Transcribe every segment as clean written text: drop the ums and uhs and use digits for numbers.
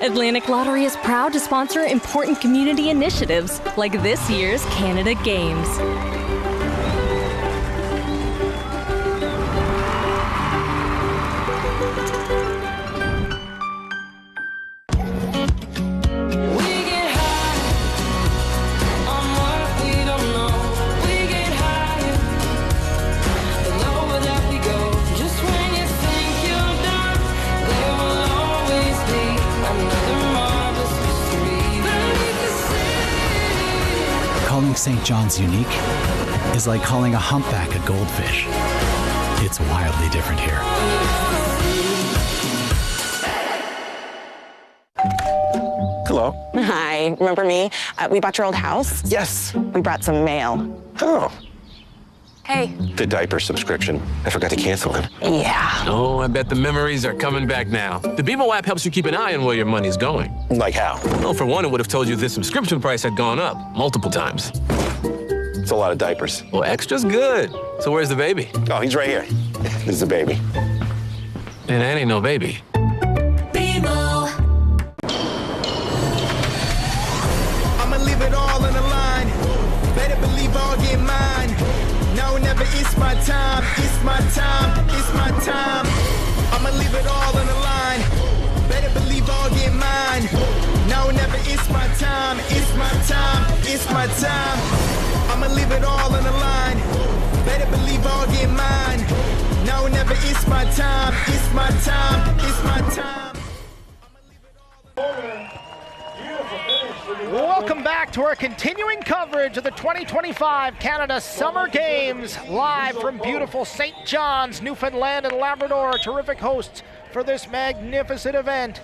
Atlantic Lottery is proud to sponsor important community initiatives like this year's Canada Games. Calling St. John's unique is like calling a humpback a goldfish. It's wildly different here. Hello. Hi, remember me? We bought your old house. Yes. We brought some mail. Oh, Hey. the diaper subscription. I forgot to cancel it. Yeah. Oh, I bet the memories are coming back now. The BMO app helps you keep an eye on where your money's going. Like how? Well, for one, it would have told you the subscription price had gone up multiple times. It's a lot of diapers. Well, extra's good. So where's the baby? Oh, he's right here. This is the baby. And that ain't no baby. I'ma leave it all on the line. Better believe I'll get mine. No, never, it's my time. It's my time. It's my time. I'ma leave it all on the line. Better believe I'll get mine. No, never, it's my time. It's my time. It's my time. I'ma leave it all on the line. Better believe I'll get mine. No, never, it's my time. It's my time. It's my time. Welcome back to our continuing coverage of the 2025 Canada Summer Games, live from beautiful St. John's, Newfoundland and Labrador. Terrific hosts for this magnificent event.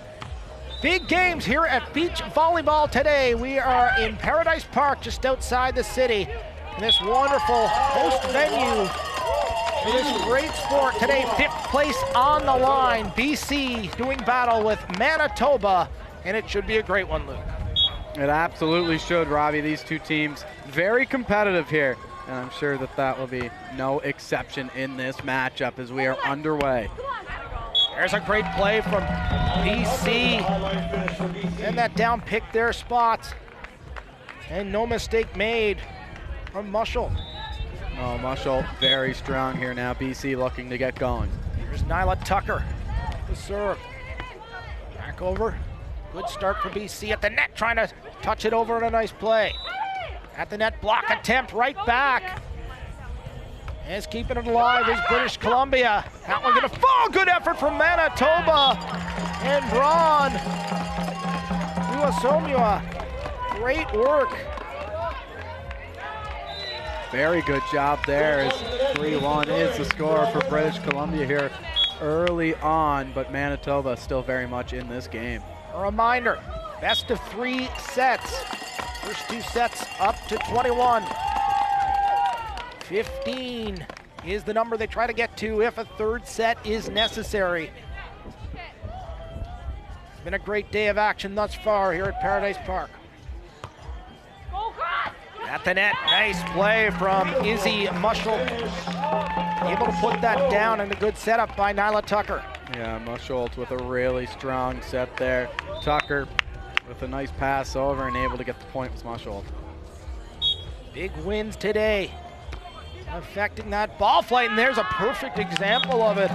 Big games here at Beach Volleyball today. We are in Paradise Park, just outside the city. This wonderful host venue for this great sport today. 5th place on the line. BC doing battle with Manitoba, and it should be a great one, Luke. It absolutely should, Robbie. These two teams very competitive here, and I'm sure that that will be no exception in this matchup as we are underway. There's a great play from BC, and that down picked their spots, and no mistake made from Mushel. Oh, Mushel very strong here now. BC looking to get going. Here's Nyla Tucker, the serve. Back over. Good start for BC at the net, trying to touch it over in a nice play. At the net, block attempt right back. Is keeping it alive is British Columbia. That one gonna fall. Good effort from Manitoba. And Braun Uasomua. Great work. Very good job there as 3-1 is the score for British Columbia here early on, but Manitoba still very much in this game. A reminder, best of 3 sets. First 2 sets up to 21. 15 is the number they try to get to if a third set is necessary. It's been a great day of action thus far here at Paradise Park. At the net, nice play from Izzy Mushel. Able to put that down, and a good setup by Nyla Tucker. Yeah, Mushel with a really strong set there. Tucker with a nice pass over and able to get the point with Mushel. Big wins today, affecting that ball flight, and there's a perfect example of it.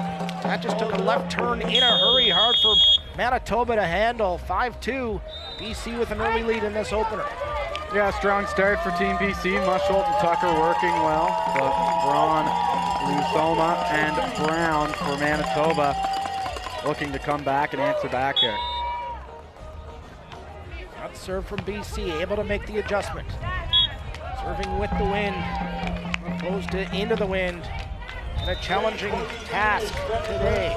That just took a left turn in a hurry, hard for Manitoba to handle. 5-2, BC with an early lead in this opener. Yeah, strong start for Team BC. Mushel and Tucker working well, but Braun, Lusoma, and Brown for Manitoba looking to come back and answer back here. That serve from BC, able to make the adjustment. Serving with the wind, opposed to into the wind. And a challenging task today.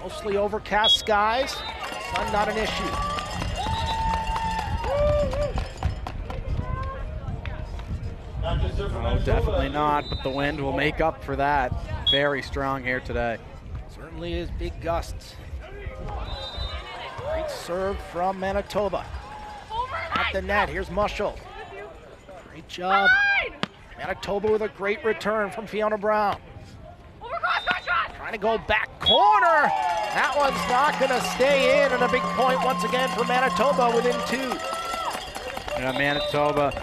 Mostly overcast skies, sun not an issue. No, definitely not, but the wind will make up for that. Very strong here today. Certainly is big gusts. Great serve from Manitoba. At the net, here's Mushel. Great job. Manitoba with a great return from Fiona Brown. Trying to go back corner. That one's not going to stay in, and a big point once again for Manitoba within 2. Yeah, Manitoba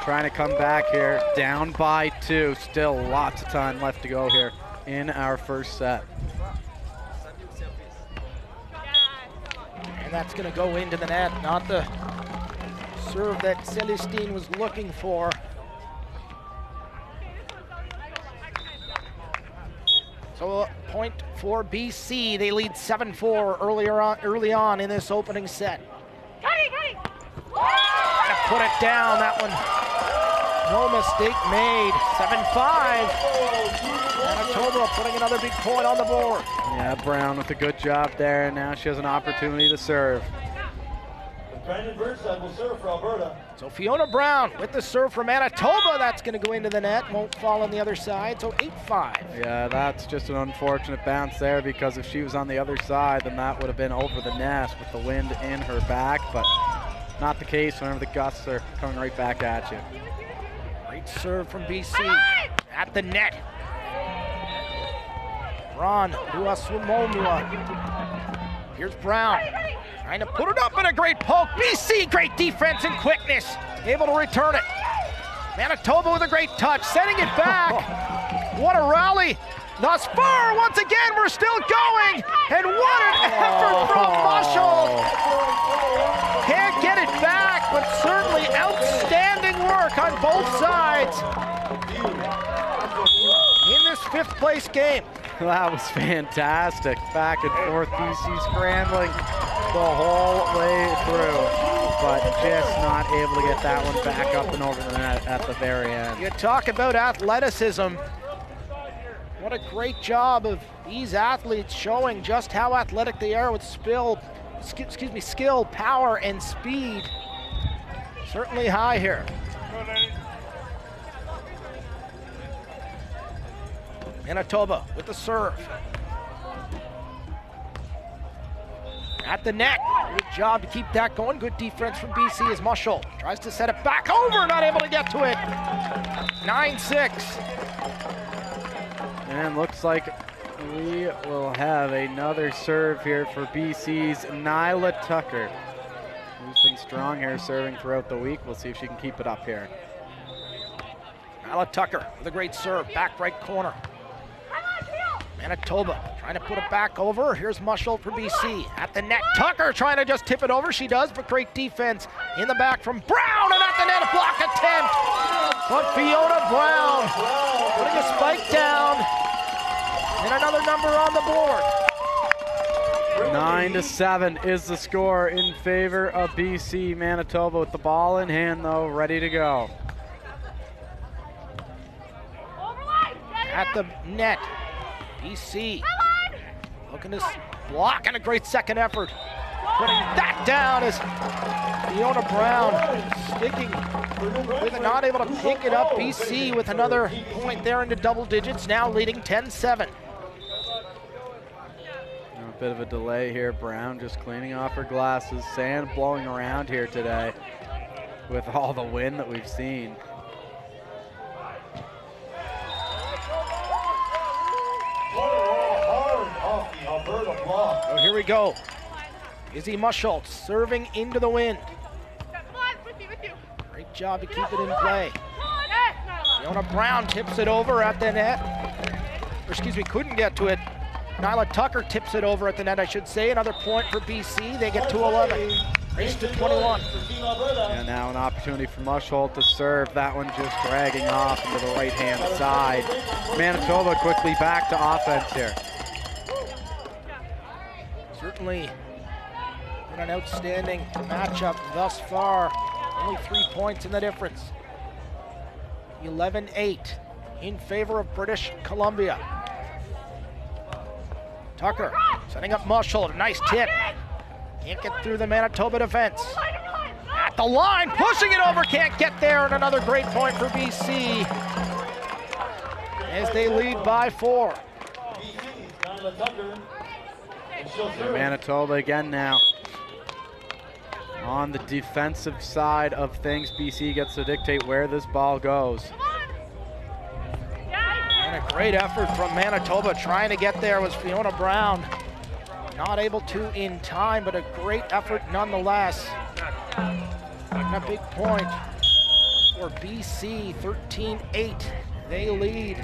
trying to come back here, down by 2. Still lots of time left to go here in our first set. And that's going to go into the net, not the serve that Celestine was looking for. So a point for BC. They lead 7-4 early on in this opening set. Trying to put it down, that one. No mistake made. 7-5. Manitoba putting another big point on the board. Yeah, Brown with a good job there, and now she has an opportunity to serve. Brandon Burnside will serve for Alberta. So Fiona Brown with the serve for Manitoba. That's going to go into the net. Won't fall on the other side. So 8-5. Yeah, that's just an unfortunate bounce there, because if she was on the other side, then that would have been over the net with the wind in her back. But not the case whenever the gusts are coming right back at you. Great serve from BC at the net. Ron Duasumomua. Here's Brown. Trying to put it up and a great poke. BC, great defense and quickness. Able to return it. Manitoba with a great touch, sending it back. What a rally. Thus far, once again, we're still going. And what an effort from Mushel. Can't get it back, but certainly outstanding work on both sides in this 5th place game. That was fantastic. Back and forth, BC scrambling the whole way through, but just not able to get that one back up and over the net at the very end. You talk about athleticism. What a great job of these athletes showing just how athletic they are with skill, power, and speed. Certainly high here. Manitoba with the serve. At the net. Good job to keep that going. Good defense from BC as Mushel tries to set it back over, not able to get to it. 9-6. And looks like we will have another serve here for BC's Nyla Tucker, who's been strong here serving throughout the week. We'll see if she can keep it up here. Nyla Tucker with a great serve, back right corner. Manitoba trying to put it back over. Here's Mushel for BC. At the net, Tucker trying to just tip it over. She does, but great defense in the back from Brown, and at the net, a block attempt. But Fiona Brown putting a spike down, and another number on the board. 9-7 is the score in favor of BC. Manitoba with the ball in hand, though, ready to go. At the net, BC looking to block, and a great second effort. Putting that down as Fiona Brown sticking with it, not able to pick it up. BC with another point there into double digits, now leading 10-7. A bit of a delay here. Brown just cleaning off her glasses. Sand blowing around here today with all the wind that we've seen. Oh, here we go. Izzy Mushel serving into the wind. Great job to keep it in play. Fiona Brown tips it over at the net. Or excuse me, couldn't get to it. Nyla Tucker tips it over at the net, I should say. Another point for BC. They get to 11. Race to 21. And now an opportunity for Mushel to serve. That one just dragging off into the right-hand side. Manitoba quickly back to offense here. Certainly been an outstanding matchup thus far. Only 3 points in the difference. 11-8 in favor of British Columbia. Tucker setting up Mushel. Nice tip. Can't get through the Manitoba defense. At the line, pushing it over, can't get there, and another great point for BC as they lead by 4. Manitoba again now on the defensive side of things. BC gets to dictate where this ball goes. And a great effort from Manitoba trying to get there was Fiona Brown. Not able to in time, but a great effort nonetheless. And a big point for BC, 13-8. They lead.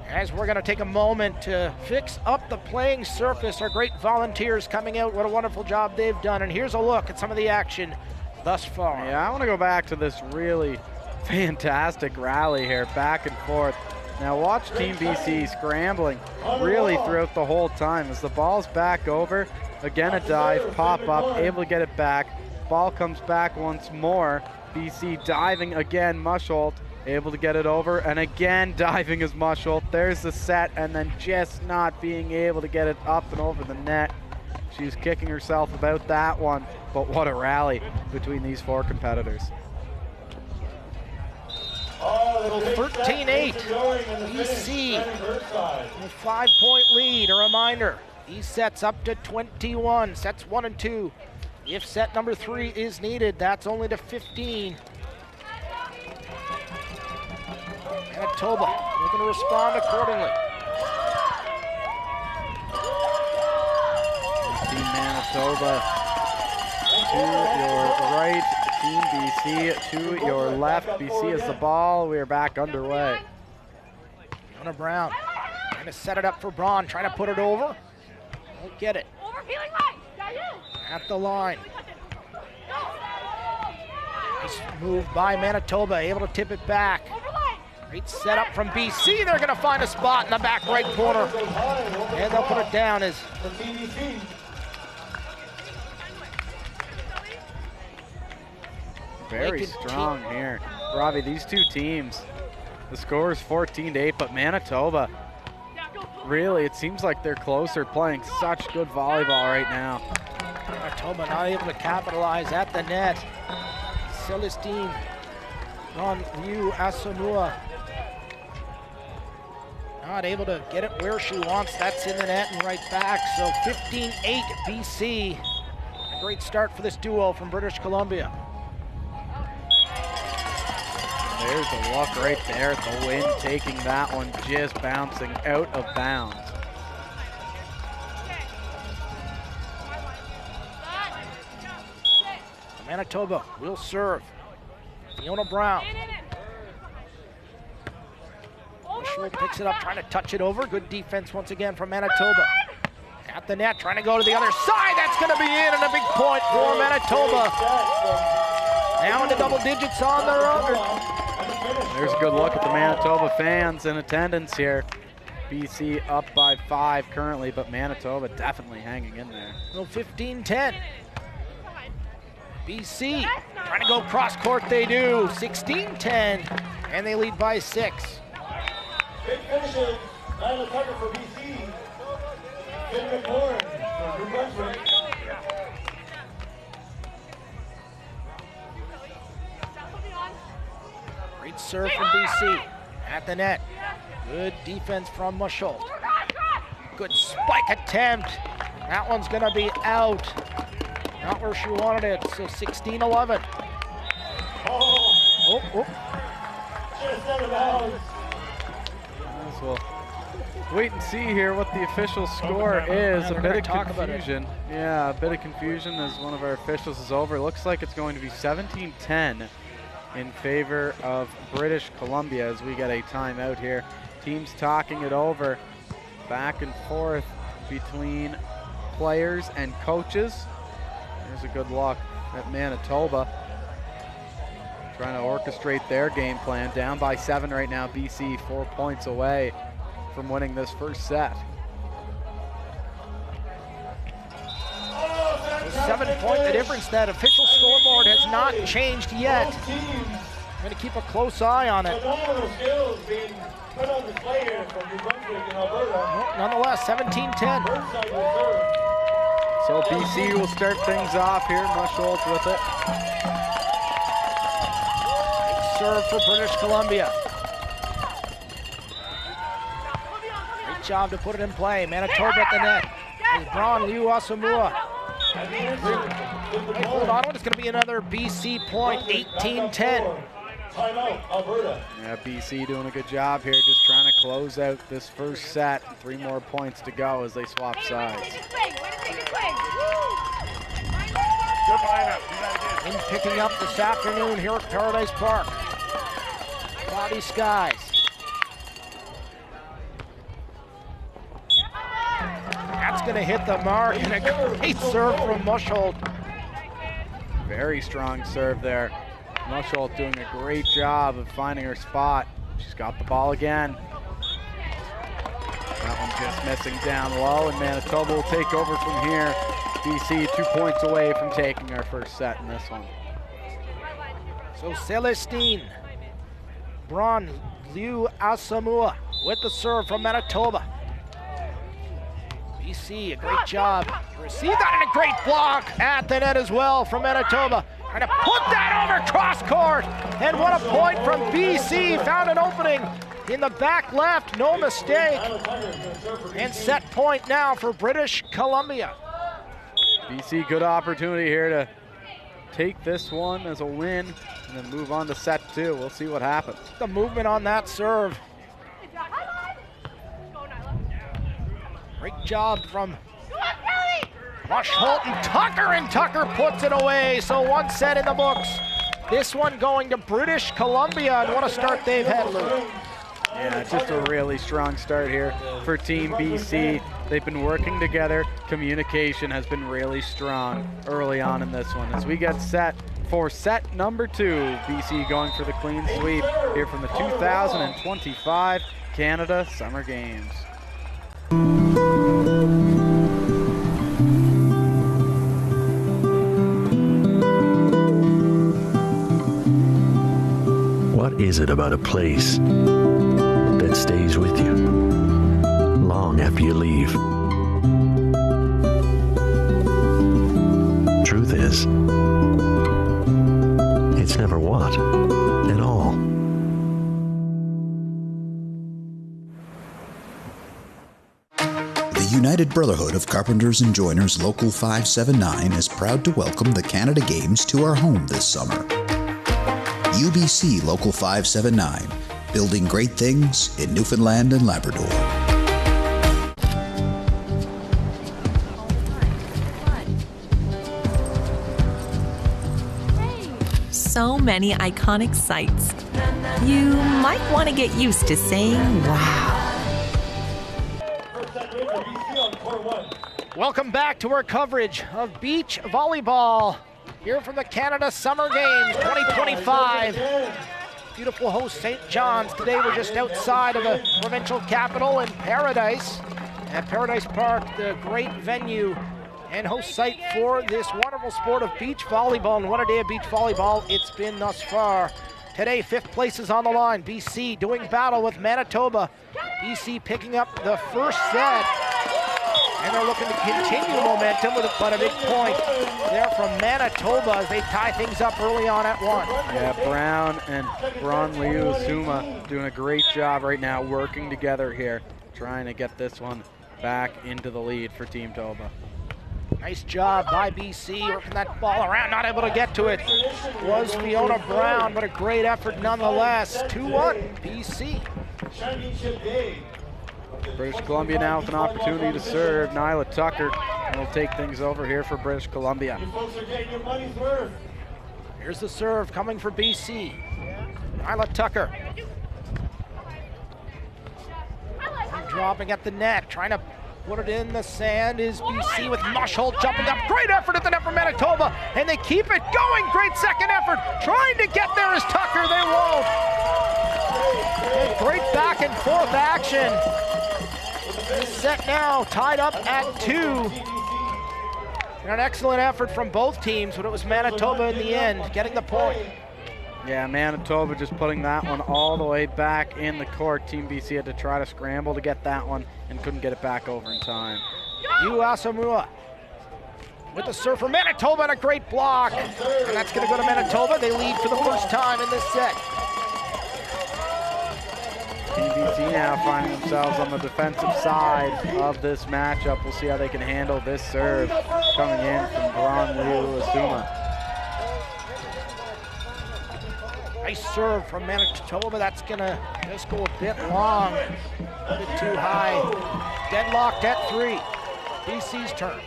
As we're gonna take a moment to fix up the playing surface, our great volunteers coming out, what a wonderful job they've done. And here's a look at some of the action thus far. Yeah, I wanna go back to this really fantastic rally here, back and forth. Now watch Team BC scrambling really throughout the whole time. As the ball's back over, again a dive, pop up, able to get it back. Ball comes back once more. BC diving again, Musholt able to get it over, and again diving as Musholt. There's the set, and then just not being able to get it up and over the net. She's kicking herself about that one, but what a rally between these four competitors. 13-8, BC, a 5-point lead. A reminder, these sets up to 21, sets 1 and 2. If set number 3 is needed, that's only to 15. Manitoba looking to respond accordingly. Team Manitoba to your right, Team BC to your left. BC has the ball. We are back underway. Fiona Brown trying to set it up for Braun, trying to put it over. Won't get it. At the line. Nice move by Manitoba, able to tip it back. Great setup from BC. They're going to find a spot in the back right corner. And they'll put it down as very strong here. Robbie, these two teams, the score is 14-8, but Manitoba, really, it seems like they're closer, playing such good volleyball right now. Manitoba not able to capitalize at the net. Celestine on Liu Asamua. Not able to get it where she wants. That's in the net and right back. So 15-8 BC. A great start for this duo from British Columbia. There's a look right there at the wind, taking that one, just bouncing out of bounds. Manitoba will serve. Fiona Brown. Schultz picks it up, trying to touch it over. Good defense once again from Manitoba. At the net, trying to go to the other side. That's going to be in, and a big point for Manitoba. Now into double digits on their own. There's a good look at the Manitoba fans in attendance here. BC up by 5 currently, but Manitoba definitely hanging in there. Well, 15-10. BC trying to go cross court, they do. 16-10, and they lead by 6. Big finishes. Nyla Tucker for BC. Finn McLaurin for New Brunswick. Great serve from BC at the net. Good defense from Musholt. Good spike attempt. That one's gonna be out. Not where she wanted it, so 16-11. Oh. Just out of bounds. We'll wait and see here what the official score is. A bit of confusion. Yeah, a bit of confusion as one of our officials is over. Looks like it's going to be 17-10 in favor of British Columbia as we get a timeout here. Teams talking it over back and forth between players and coaches. There's a good look at Manitoba trying to orchestrate their game plan. Down by 7 right now, BC 4 points away from winning this first set. 7 point the difference. That official scoreboard has not changed yet. I'm going to keep a close eye on it. Phenomenal skills being put on display here from New Brunswick and Alberta. Well, nonetheless, 17-10. Birdside will serve. So BC will start things off here. Musholt with it. Serve for British Columbia. Great job to put it in play. Manitoba at the net. There's Braun Liu Asamua. Hold on, it's going to be another BC point, 18-10. Timeout, Alberta. Yeah, BC doing a good job here, just trying to close out this first set. 3 more points to go as they swap sides. In picking up this afternoon here at Paradise Park. Cloudy skies. That's going to hit the mark, and a great serve from Musholt. Very strong serve there. Musholt doing a great job of finding her spot. She's got the ball again. That one just missing down low, and Manitoba will take over from here. BC 2 points away from taking our first set in this one. So Celestine Braun Liu Asamoah with the serve from Manitoba. BC, a great job. Received that and a great block at the net as well from Manitoba. Trying to put that over cross court. And what a point from BC. Found an opening in the back left, no mistake. And set point now for British Columbia. BC, good opportunity here to take this one as a win and then move on to set 2. We'll see what happens. The movement on that serve. Great job from Musholt and Tucker puts it away. So 1 set in the books. This one going to British Columbia, and what a start they've had, Luke. Yeah, just a really strong start here for Team BC. They've been working together. Communication has been really strong early on in this one. As we get set for set number 2, BC going for the clean sweep here from the 2025 Canada Summer Games. What is it about a place that stays with you long after you leave? Truth is, it's never what at all. The United Brotherhood of Carpenters and Joiners Local 579 is proud to welcome the Canada Games to our home this summer. UBC Local 579, building great things in Newfoundland and Labrador. So many iconic sights. You might want to get used to saying wow. Welcome back to our coverage of beach volleyball here from the Canada Summer Games 2025. Beautiful host St. John's. Today we're just outside of the provincial capital in Paradise at Paradise Park, the great venue and host site for this wonderful sport of beach volleyball. And what a day of beach volleyball it's been thus far. Today, 5th place is on the line. BC doing battle with Manitoba. BC picking up the first set. And they're looking to continue momentum with but a big point there from Manitoba as they tie things up early on at 1. Yeah, Brown and Liu Suma doing a great job right now working together here, trying to get this one back into the lead for Team Toba. Nice job by BC, working that ball around, not able to get to it. Was Fiona Brown, but a great effort nonetheless. 2-1, BC. Championship game. British Columbia now with an opportunity to serve. Nyla Tucker will take things over here for British Columbia. You folks are getting your money's worth. Here's the serve coming for BC. Nyla Tucker. Dropping at the net, trying to put it in the sand is BC with Musholt jumping up. Great effort at the net for Manitoba, and they keep it going. Great second effort. Trying to get there is Tucker, they won't. And great back and forth action. This set now tied up at 2. And an excellent effort from both teams, but it was Manitoba in the end, getting the point. Yeah, Manitoba just putting that one all the way back in the court. Team BC had to try to scramble to get that one and couldn't get it back over in time. Yu Asamoah with the serve for Manitoba and a great block. And that's going to go to Manitoba. They lead for the first time in this set. Team BC now finding themselves on the defensive side of this matchup. We'll see how they can handle this serve coming in from Braun Liu Asuma. Nice serve from Manitoba. That's gonna just go a bit long, a bit too high. Deadlocked at 3. BC's turn.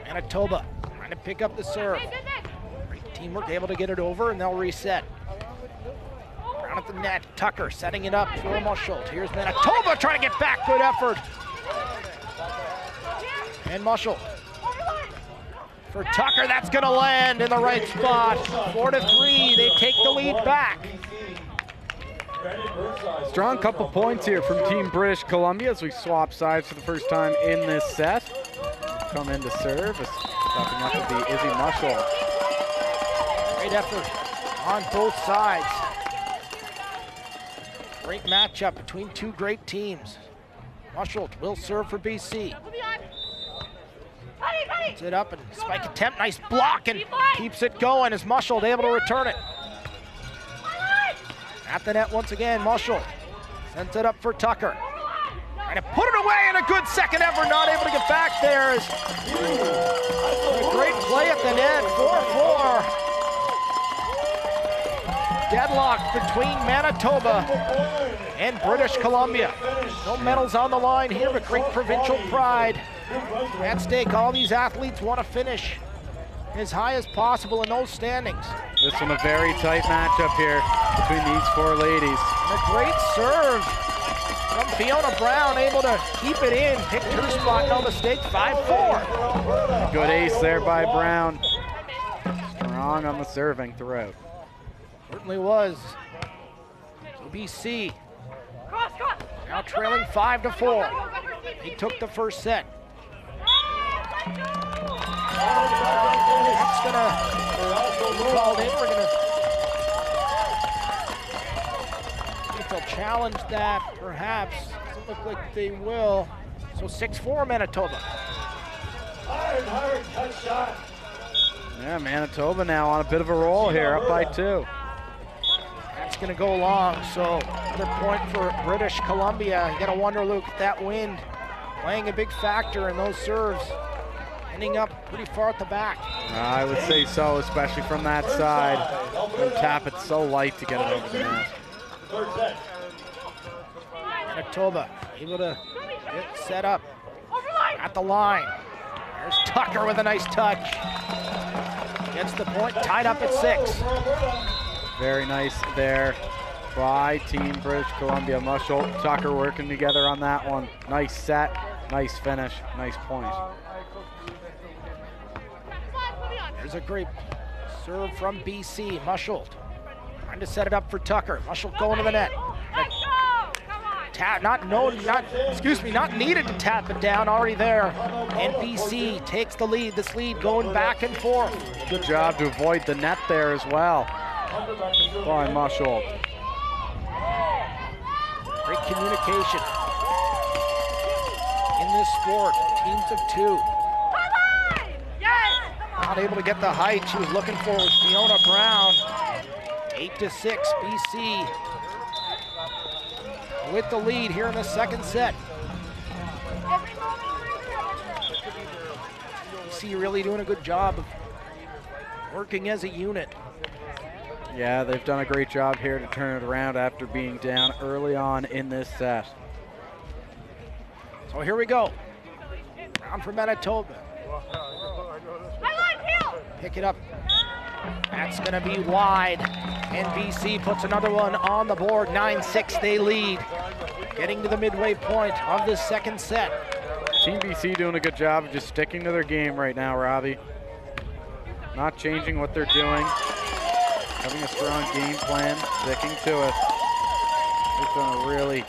Manitoba trying to pick up the serve. Great teamwork, able to get it over, and they'll reset. Down at the net, Tucker setting it up for Mushelt. Here's Manitoba trying to get back, good effort. And Mushelt. For Tucker, that's gonna land in the right spot. 4-3, they take the lead back. Strong couple points here from Team British Columbia as we swap sides for the first time in this set. Come in to serve, stepping up to be Izzy Mushelt. Great effort on both sides. Great matchup between two great teams. Mushelt will serve for BC. Puts it up and spike attempt, nice block, and keeps it going as Mushelt able to return it. At the net once again, Mushelt sends it up for Tucker. Trying to put it away, and a good second effort, not able to get back there. A great play at the net, 4-4. Deadlock between Manitoba and British Columbia. No medals on the line here, but great provincial pride at stake. All these athletes want to finish as high as possible in those standings. This one a very tight matchup here between these 4 ladies. And a great serve from Fiona Brown, able to keep it in, picked her spot, no mistake, 5-4. Good ace there by Brown. Strong on the serving throughout. Certainly was. So BC now trailing 5-4. They took the first set. That's gonna be called in. We're gonna see if they'll challenge that, perhaps. Doesn't look like they will. So 6-4 Manitoba. Yeah, Manitoba now on a bit of a roll here, up by 2. That's gonna go long, so another point for British Columbia. You gotta wonder, Luke, if that wind playing a big factor in those serves, ending up pretty far at the back. I would say so, especially from that side. And tap it so light to get it over the net. Manitoba able to get set up at the line. There's Tucker with a nice touch. Gets the point, tied up at 6. Very nice there by Team British Columbia. Mushelt, Tucker working together on that one. Nice set, nice finish, nice point. There's a great serve from BC. Mushelt trying to set it up for Tucker. Mushelt going to the net. Not needed to tap it down, already there. And BC takes the lead. This lead going back and forth. Good job to avoid the net there as well by Mushelt. Great communication in this sport. Teams of 2. Not able to get the height she was looking for with Fiona Brown. 8-6, BC with the lead here in the second set. BC really doing a good job of working as a unit. Yeah, they've done a great job here to turn it around after being down early on in this set. So here we go. Round for Manitoba. Pick it up. That's gonna be wide. And BC puts another one on the board. 9-6, they lead. Getting to the midway point of this second set. Team BC doing a good job of just sticking to their game right now, Robbie. Not changing what they're doing. Having a strong game plan, sticking to it. They've done a really,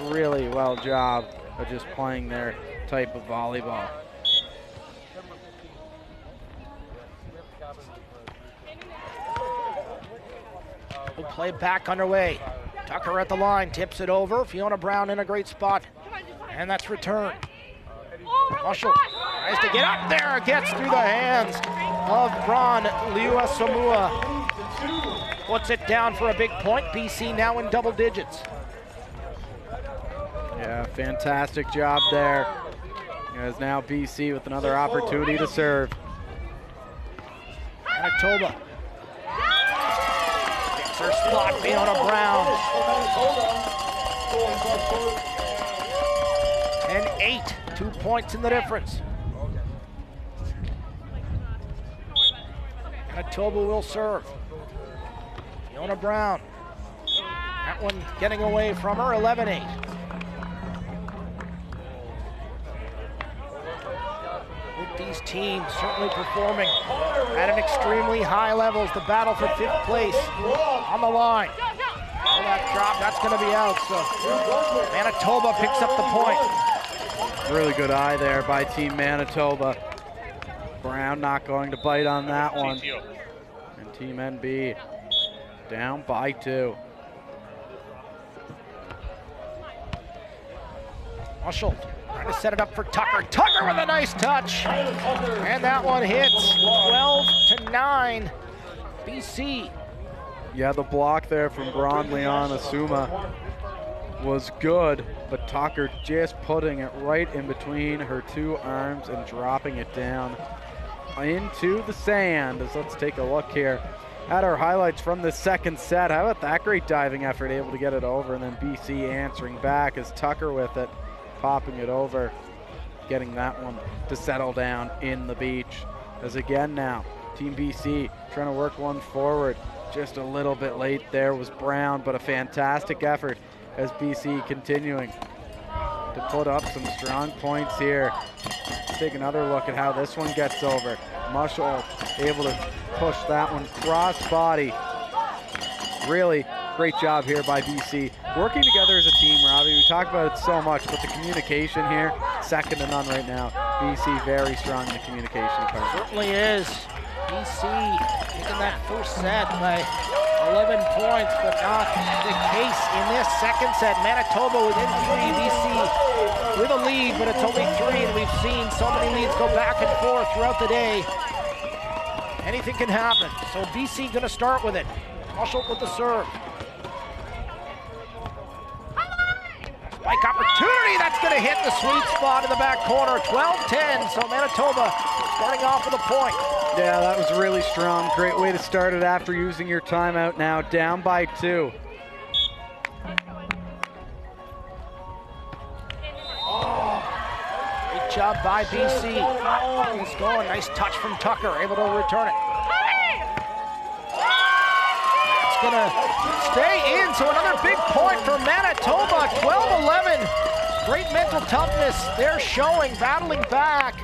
really well job of just playing their type of volleyball. We'll play back underway. Tucker at the line, tips it over. Fiona Brown in a great spot. And that's return. Mushelt tries to get up there, gets through the hands of Braun Liuasamua. Puts it down for a big point. BC now in double digits. Yeah, fantastic job there As now BC with another opportunity to serve. Manitoba gets her spot, Fiona Brown. 10-8, 2 points in the difference. Manitoba will serve. Fiona Brown. That one getting away from her, 11-8. Both these teams certainly performing at an extremely high level as the battle for 5th place on the line. Oh, that drop, that's going to be out, so Manitoba picks up the point. Really good eye there by Team Manitoba. Brown not going to bite on that one. And Team NB down by 2. Marshall trying to set it up for Tucker. Tucker with a nice touch. And that one hits 12-9 BC. Yeah, the block there from Braun Leon Asuma was good, but Tucker just putting it right in between her 2 arms and dropping it down into the sand. As let's take a look here at our highlights from the second set. How about that great diving effort, able to get it over, and then BC answering back as Tucker with it, popping it over, getting that one to settle down in the beach. As again now, Team BC trying to work one forward. Just a little bit late there was Brown, but a fantastic effort as BC continuing to put up some strong points here. Let's take another look at how this one gets over. Mushall able to push that one cross body. Really great job here by BC. Working together as a team, Robbie. We talk about it so much, but the communication here, second to none right now. BC very strong in the communication department. Certainly is. BC taking that first set by 11 points, but not the case in this second set. Manitoba within 3, BC with a lead, but it's only 3, and we've seen so many leads go back and forth throughout the day. Anything can happen, so BC gonna start with it. Marshall with the serve. Spike opportunity, that's gonna hit the sweet spot in the back corner. 12-10, so Manitoba starting off with a point. Yeah, that was really strong. Great way to start it after using your timeout now. Down by 2. Great job by BC. It's going, nice touch from Tucker, able to return it. That's gonna stay in, so another big point for Manitoba, 12-11. Great mental toughness they're showing, battling back.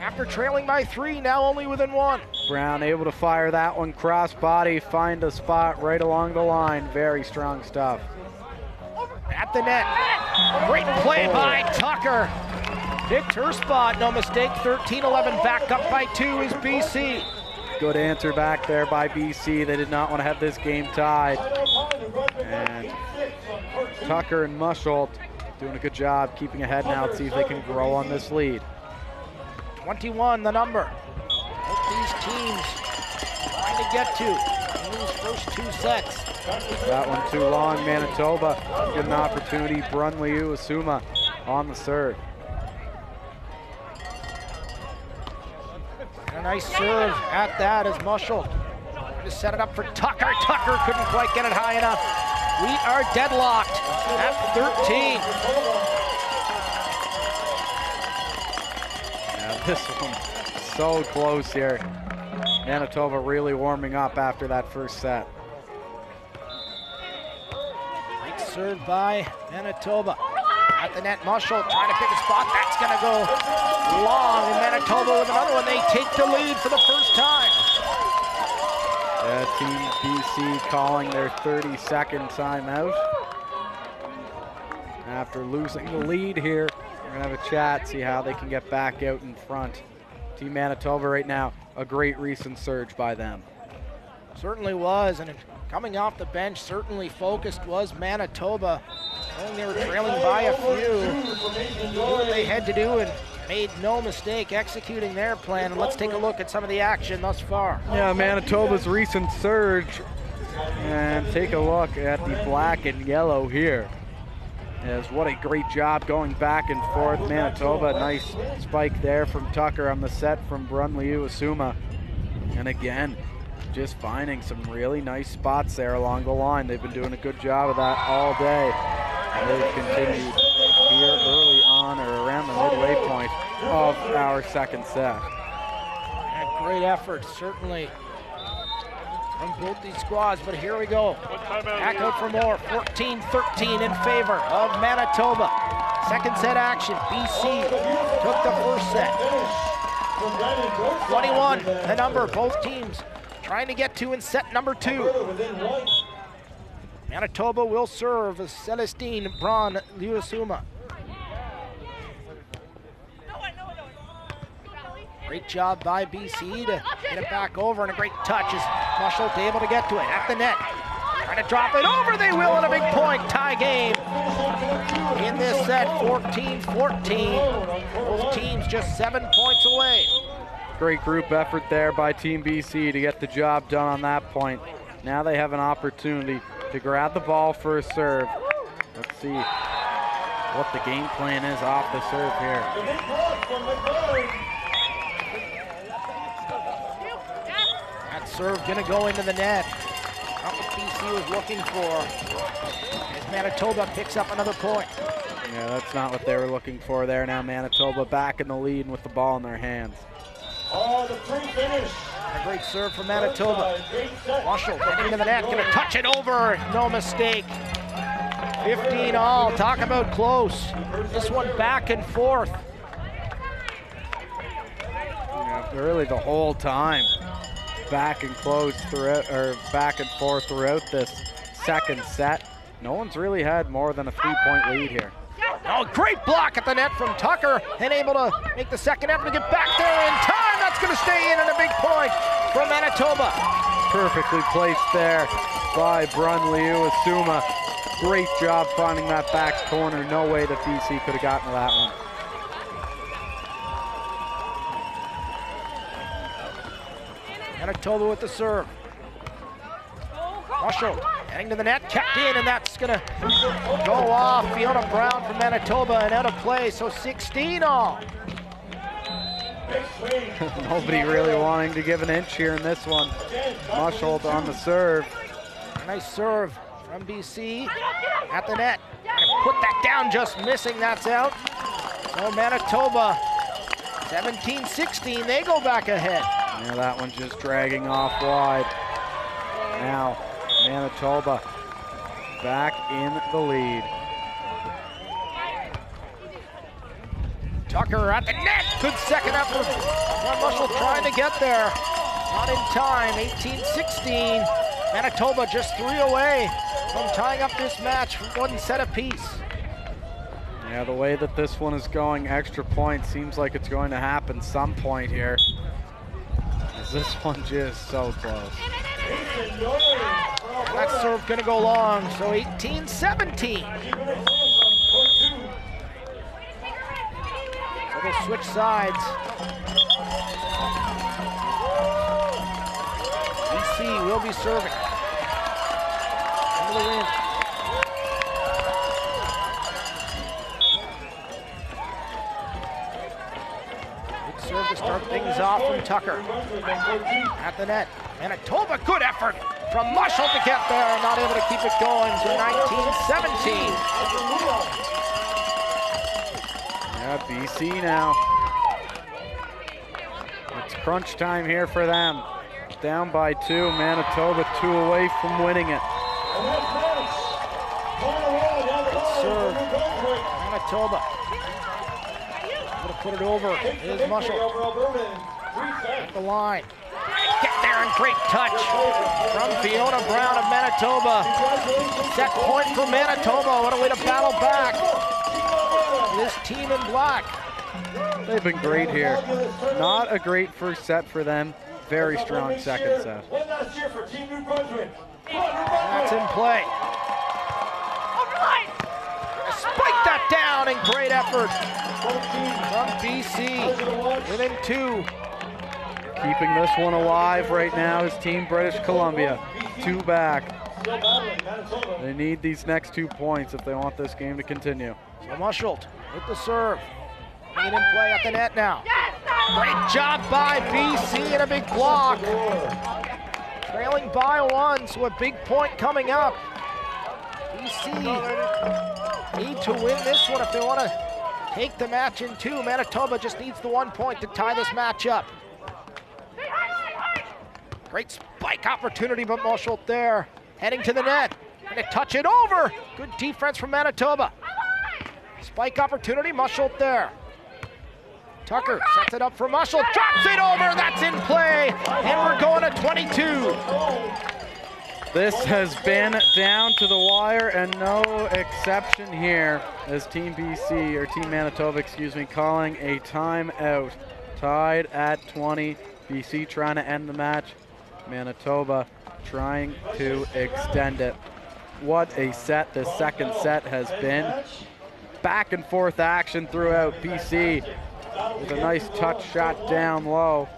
After trailing by 3, now only within 1. Brown able to fire that one cross body, find a spot right along the line. Very strong stuff. At the net. Great play by Tucker. Picked her spot, no mistake. 13-11, back up by 2 is BC. Good answer back there by BC. They did not want to have this game tied. And Tucker and Mushall doing a good job keeping ahead now to see if they can grow on this lead. 21, the number. Both these teams trying to get to in these first 2 sets. That one too long. Manitoba get an opportunity. Brunliu Asuma on the serve. A nice serve at that as Mushall trying to set it up for Tucker. Tucker couldn't quite get it high enough. We are deadlocked at 13. This one so close here. Manitoba really warming up after that first set. Great serve by Manitoba. At the net, Mushall trying to pick a spot. That's going to go long, and Manitoba with another one. They take the lead for the first time. Team BC calling their 32nd timeout. After losing the lead here, we're gonna have a chat, see how they can get back out in front. Team Manitoba right now, a great recent surge by them. Certainly was, and coming off the bench, certainly focused was Manitoba. Knowing they were trailing by a few, knew what they had to do and made no mistake executing their plan. And let's take a look at some of the action thus far. Yeah, Manitoba's recent surge. And take a look at the black and yellow here. As what a great job going back and forth. Manitoba, nice spike there from Tucker on the set from Brunliu-Asuma. And again, just finding some really nice spots there along the line. They've been doing a good job of that all day. They've continued here early on or around the midway point of our second set. And great effort, certainly, from both these squads, but here we go. Back out for more, 14-13 in favor of Manitoba. Second set action, BC took the first set. 21, the number, both teams trying to get to in set number 2. Manitoba will serve as Celestine Brunliu-Asuma. Great job by BC to get it back over, and a great touch is Mushelt able to get to it at the net. Trying to drop it over, they will, and a big point, tie game. In this set, 14-14. Both teams just 7 points away. Great group effort there by Team BC to get the job done on that point. Now they have an opportunity to grab the ball for a serve. Let's see what the game plan is off the serve here. That serve gonna go into the net. Not what BC was looking for. As Manitoba picks up another point. Yeah, that's not what they were looking for there. Now Manitoba back in the lead with the ball in their hands. The pre-finish. A great serve from Manitoba. Mushelt getting into the net, gonna touch it over, no mistake. 15 all, talk about close. This one back and forth. Yeah, really the whole time. Back and close throughout, or back and forth throughout this second set. No one's really had more than a 3-point lead here. Oh, great block at the net from Tucker, and able to make the second effort to get back there in time. That's going to stay in, and a big point from Manitoba. Perfectly placed there by Brunliu-Asuma. Great job finding that back corner. No way that BC could have gotten to that one. Manitoba with the serve. Mushelt heading to the net, kept in, and that's gonna go off. Fiona Brown from Manitoba and out of play, so 16 all. Nobody really wanting to give an inch here in this one. Mushelt on the serve. Nice serve from BC at the net. And put that down, just missing, that's out. So Manitoba, 17-16, they go back ahead. Yeah, that one's just dragging off wide. Now, Manitoba back in the lead. Tucker at the net, good second effort. Mushelt trying to get there. Not in time, 18-16. Manitoba just 3 away from tying up this match for 1 set apiece. Yeah, the way that this one is going, extra point seems like it's going to happen some point here. This one just so close. That serve gonna go long, so 18-17. So they'll switch sides. BC will be serving. Into the win. Good serve to start things off from Tucker. At the net. Manitoba, good effort from Mushelt to get there, not able to keep it going, so 19-17. Yeah, BC now. It's crunch time here for them. Down by 2, Manitoba 2 away from winning it. Good serve, Manitoba. Able to put it over, is Mushelt. At the line. Get there, and great touch from Fiona Brown of Manitoba. Set point for Manitoba. What a way to battle back. This team in black. They've been great here. Not a great first set for them. Very strong second set. That's in play. Spike that down, and great effort from BC. Within 2. Keeping this one alive right now is Team British Columbia. 2 back. They need these next 2 points if they want this game to continue. So Musholt with the serve. Bringing in play at the net now. Great job by BC and a big block. Trailing by 1, so a big point coming up. BC need to win this one if they want to take the match in 2. Manitoba just needs the 1 point to tie this match up. Great spike opportunity, but Musholt there. Heading to the net. Going to touch it over. Good defense from Manitoba. Spike opportunity, Musholt there. Tucker sets it up for Musholt, drops it over, that's in play, and we're going to 22. This has been down to the wire and no exception here as Team BC, or Team Manitoba, excuse me, calling a timeout. Tied at 20, BC trying to end the match, Manitoba trying to extend it. What a set this second set has been. Back and forth action throughout. BC with a nice touch shot down low.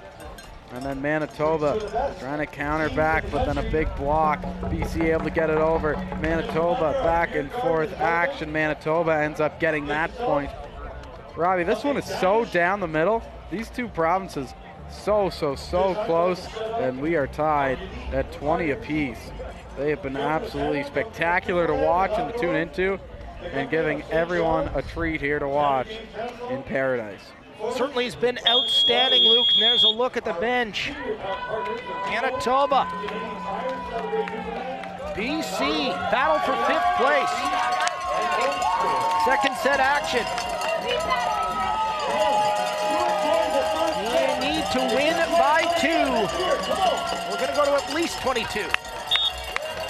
And then Manitoba trying to counter back, but then a big block. BC able to get it over. Manitoba back and forth action. Manitoba ends up getting that point. Robbie, this one is so down the middle. These two provinces so close, and we are tied at 20 apiece. They have been absolutely spectacular to watch and to tune into, and giving everyone a treat here to watch in Paradise. Certainly has been outstanding, Luke, and there's a look at the bench. Manitoba. BC battle for 5th place. Second set action. You need to win by 2. We're going to go to at least 22.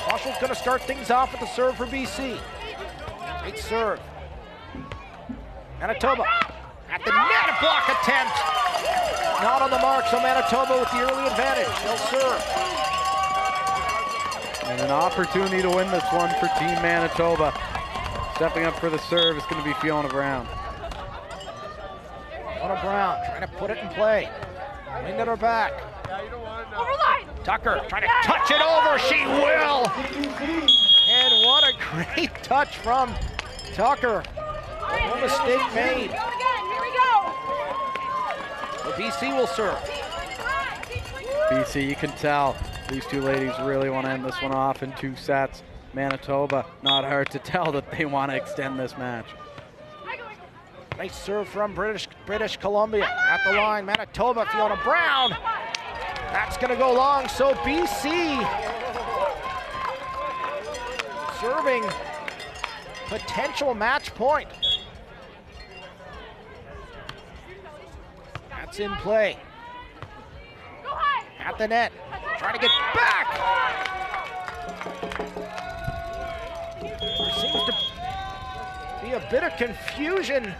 Marshall's going to start things off with the serve for BC. Great serve. Manitoba at the net, a block attempt. Not on the mark, so Manitoba with the early advantage. They'll serve. And an opportunity to win this one for Team Manitoba. Stepping up for the serve is going to be Fiona Brown. Fiona Brown trying to put it in play. Wind at her back. Tucker trying to touch it over. She will. And what a great touch from Tucker. No mistake made. So BC will serve. BC, you can tell these two ladies really want to end this one off in 2 sets. Manitoba, not hard to tell that they want to extend this match. Nice serve from British Columbia at the line. Manitoba, Fiona Brown. That's going to go long, so BC serving potential match point. That's in play. At the net, trying to get back. There seems to be a bit of confusion.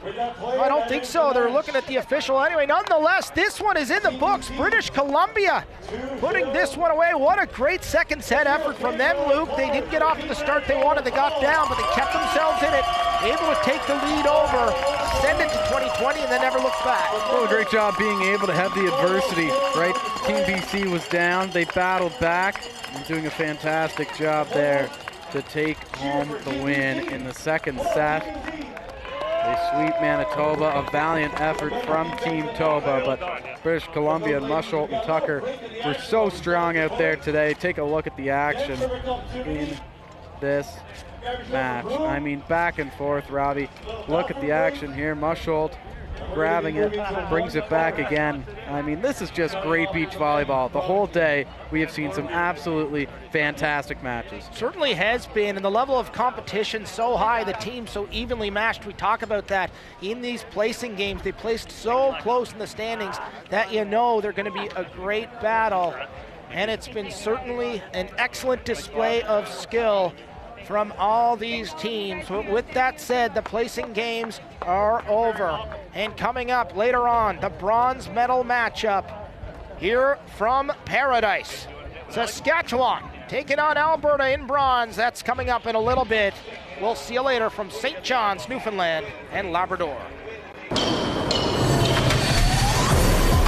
I don't think so. They're looking at the official anyway. Nonetheless, this one is in the books. British Columbia putting this one away. What a great second set effort from them, Luke. They didn't get off to the start they wanted. They got down, but they kept themselves in it. Able to take the lead over, send it to 2020, and then never look back. Oh, great job being able to have the adversity, right? Team BC was down. They battled back and doing a fantastic job there to take home the win in the second set. They sweep Manitoba, a valiant effort from Team Toba, but British Columbia and Musholt and Tucker were so strong out there today. Take a look at the action in this match. I mean, back and forth, Robbie. Look at the action here. Musholt grabbing it, brings it back again. I mean, this is just great beach volleyball. The whole day, we have seen some absolutely fantastic matches. Certainly has been, and the level of competition so high, the team so evenly matched. We talk about that in these placing games. They placed so close in the standings that you know they're going to be a great battle. And it's been certainly an excellent display of skill from all these teams. But with that said, the placing games are over. And coming up later on, the bronze medal matchup here from Paradise. Saskatchewan taking on Alberta in bronze. That's coming up in a little bit. We'll see you later from St. John's, Newfoundland and Labrador.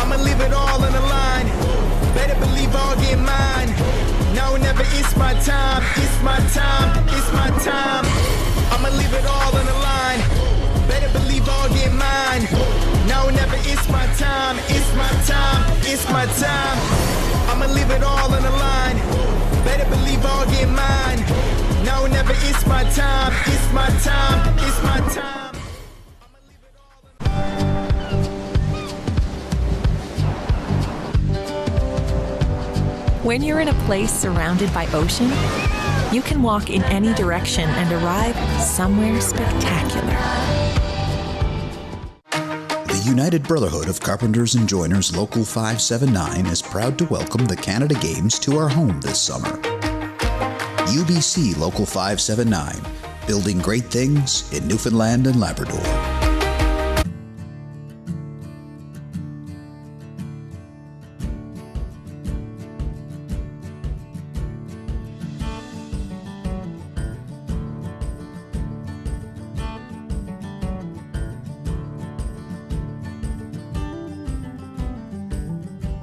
I'ma leave it all on the line. Better believe I'll get mine. Now whenever it's my time, it's my time, it's my time. I'ma leave it all on the line. Better believe I'll get mine. Now or never, it's my time, it's my time, it's my time. I'ma leave it all on the line. Better believe I'll get mine. Now or never, it's my time, it's my time, it's my time. When you're in a place surrounded by ocean, you can walk in any direction and arrive somewhere spectacular. The United Brotherhood of Carpenters and Joiners Local 579 is proud to welcome the Canada Games to our home this summer. UBC Local 579, building great things in Newfoundland and Labrador.